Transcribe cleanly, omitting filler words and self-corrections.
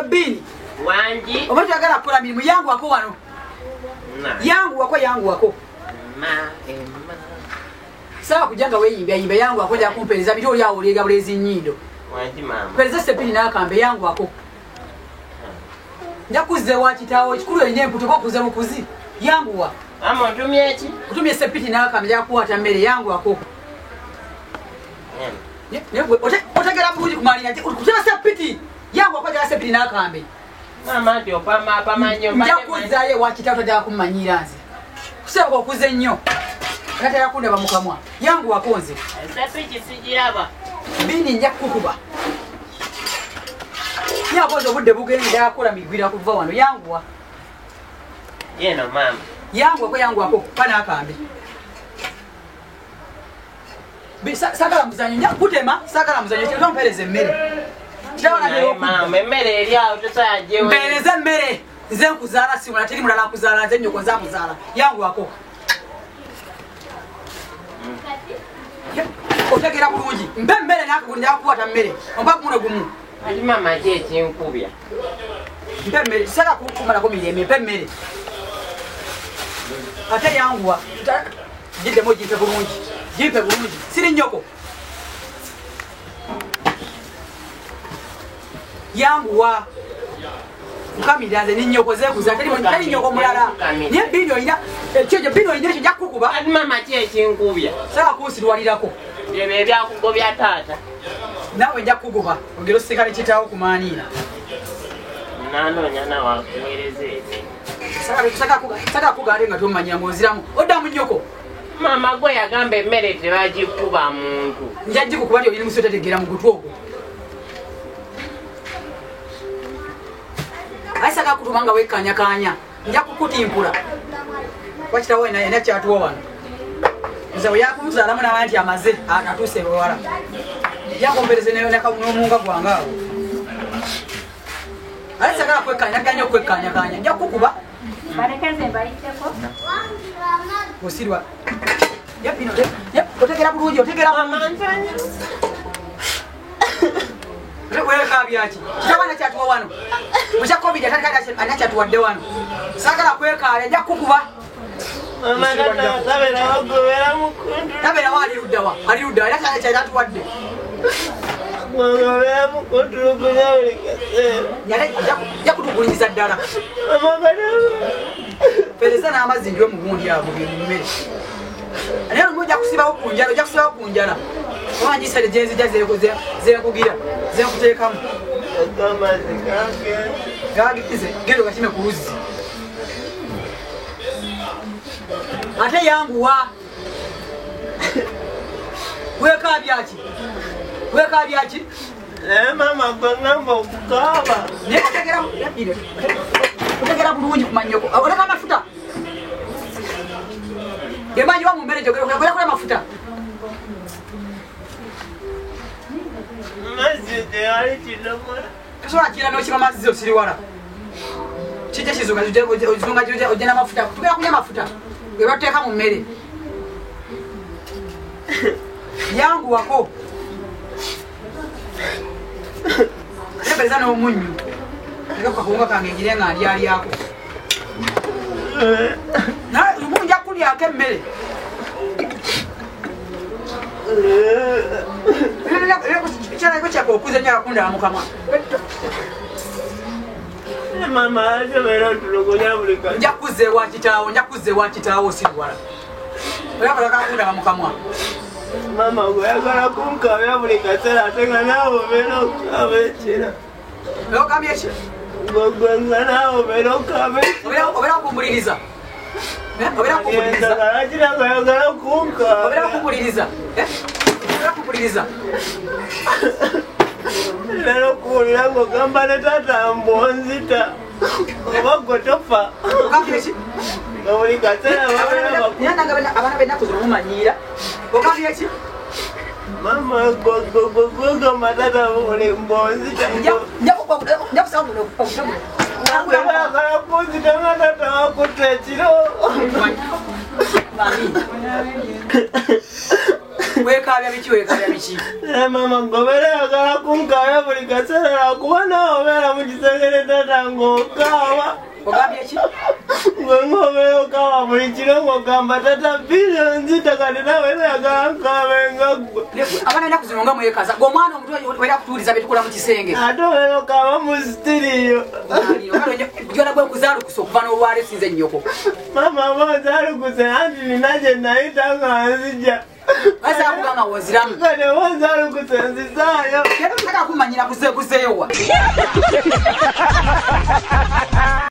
Bini. Wanji. Omuntu agala kukola mirimu yangu wako wano. Yangu wako. Sawa kujanga yimba yangu wako ja kumpereza bito oli awo lega bulezi nyindo. Wanji mama. Pereza Stepini nakambe yangu wako. Njakuze wakitawo kikulu ine mputo ko kuze mukuzi. Yangu wa. Mama ntumye eki? Kutumye Stepini nakambe ja kuwata mmere yangu wako. Otegera bulungi kumalinya kutema Stepini. Yangu wako ja Stepini nakambe. Mama ndio pamanyo. Njakuzaye wakitawo ja kumanyira nze. Kuseba ko kuze nnyo. Kata yakunda bamukamwa. Yangu wakonze. Stepini sijiraba. Bini njakukuba. Yakoze budde bugenda akola migwira kuva wano yangu wa. Yeno mama. Yangu wako pana akambe. Sakala muzanyo nja kutema sakala muzanyo kyo mpereze mmere. Kitawana lero mama mmere elia otosaje we. Mpereze mmere. Nze nkuzala si mula teri mulala kuzala nze nyoko za kuzala. Yangu wako. Otegera bulungi. Mbe mmere nakugunda kuwata mmere. Omba muno gumu. Ati mama jeje nkubya. Mbe mmere saka kumala ko mireme mbe mmere. Ate yangu wa. Jide moji pe bulungi. Jipe bulungi. Siri nyoko. Yangu wa. Mkamiraze ni nyoko ze kuzateri mutali nyoko mulala. Ni bino ina ekyo bino ina ekyo jakukuba. Ati mama jeje nkubya. Saka kusirwalirako. Bye bya kugobya tata. Nawe njakukuba. Ogero sikale kitawo kumanira. Nanonya na wakueleze. Saka kugale nga tomanya ngoziramu. Odda mu nyoko. Mama gwe yagambe mmere tebagikuba muntu. Njajji kukuba ndi olimu sotetegera mu gutwo ogwo. Aisaka kutumanga wekanya. Nja kukutimpula. Wakitawo ina kyatuwa wano. Nze yakumuzala muna wanti amaze atuse wala. Yakombereze nayo n'omunga gwangawo. Aisaka kwekanya. Nja kukuba. Barekeze mbayiteko. Osirwa. Yapino. Otegera bulungi otegera mama ntanya. Wewe kabyaki. Kitabana kyatuwa wano. Musha COVID anakyatuwadde wano. Sagala kwekale nja kukuba. Mama nana tabera wagobera mukundu. Tabera wali rudawa. Ali rudawa ila kyatuwadde. Wagobera mukundu kunyawuli kasera. Yale yakutuguliza ddala. Mama kana. Pereza n'amazzi ndio mugundi abo byemmere. Lero mmoja kusibawo kunjala. Wanji sale jenzi ze kugira. Ze kuteekamu. Kama zikake. Gagize gero gashime kuruzi. Ate yangu wa. Weka byaki. Mama bangamba okukaba. Ne otegera yapire. Otegera bulungi kumanyoko. Oleka mafuta. Gemanyi wa mumbere jogera kula mafuta. Mazide ali kidomora. Kasola kira no kiba mazzi osiri wala. Kije kizuka ojena mafuta. Tugera kulya mafuta. Gebateka mu mmere. Yangu wako. Ebeza no munyu. Eka kwa kange ngirenga ali yako. Na umunja kulya akemmere. Chana ko chako kuze nya kunda mukama. Mama ajabera tulogonya bulika. Njakuze wakitawo sirwala. Oyagala kakunda mukamwa. Mama oyagala kunkabya bulika sera atenga nawo bero kabechera. Lokambye ki? Gogwenga nawo bero kabechera. Obera kumbuliriza. Obera kumpuliriza. Lero kulira ngo gamba ne tata mbonzita. Oba gotofa. Okambye ki? Ngabuli katera baba. Nyanda ngabena abana bena kuzumumanyira. Okambye ki? Mama gogo matata bole mbonzita. Njakusamu no. Ngabula mbonzita tata wakutechiro. Mami. Wekabya biki? Mama ngobera yagala kunkabya buli kaseera kuba nawe obeera mu kisengere tata ng'okaaba. Ogambye ki? Gwe ng'obeera okaaba buli kiro ng'ogamba tata biliyoni takati nawe yagala nkaabe nga ggwe. Abaana ennaku zino nga mwekaza. Gwe omwana omuto wera kutuuliza bye tukola mu kisenge. Ate obeera okaaba mu sitiriyo. Jona gwe kuzaalukusa okuva n'olwaleero sinze nnyoko. Mama bonzaalukuse anti nina gye nayita nga nzija. Kasa akuganga woziramu. Kade bonzaalukuse nzizaayo. Yali mutaka kumanyira kuzeewa.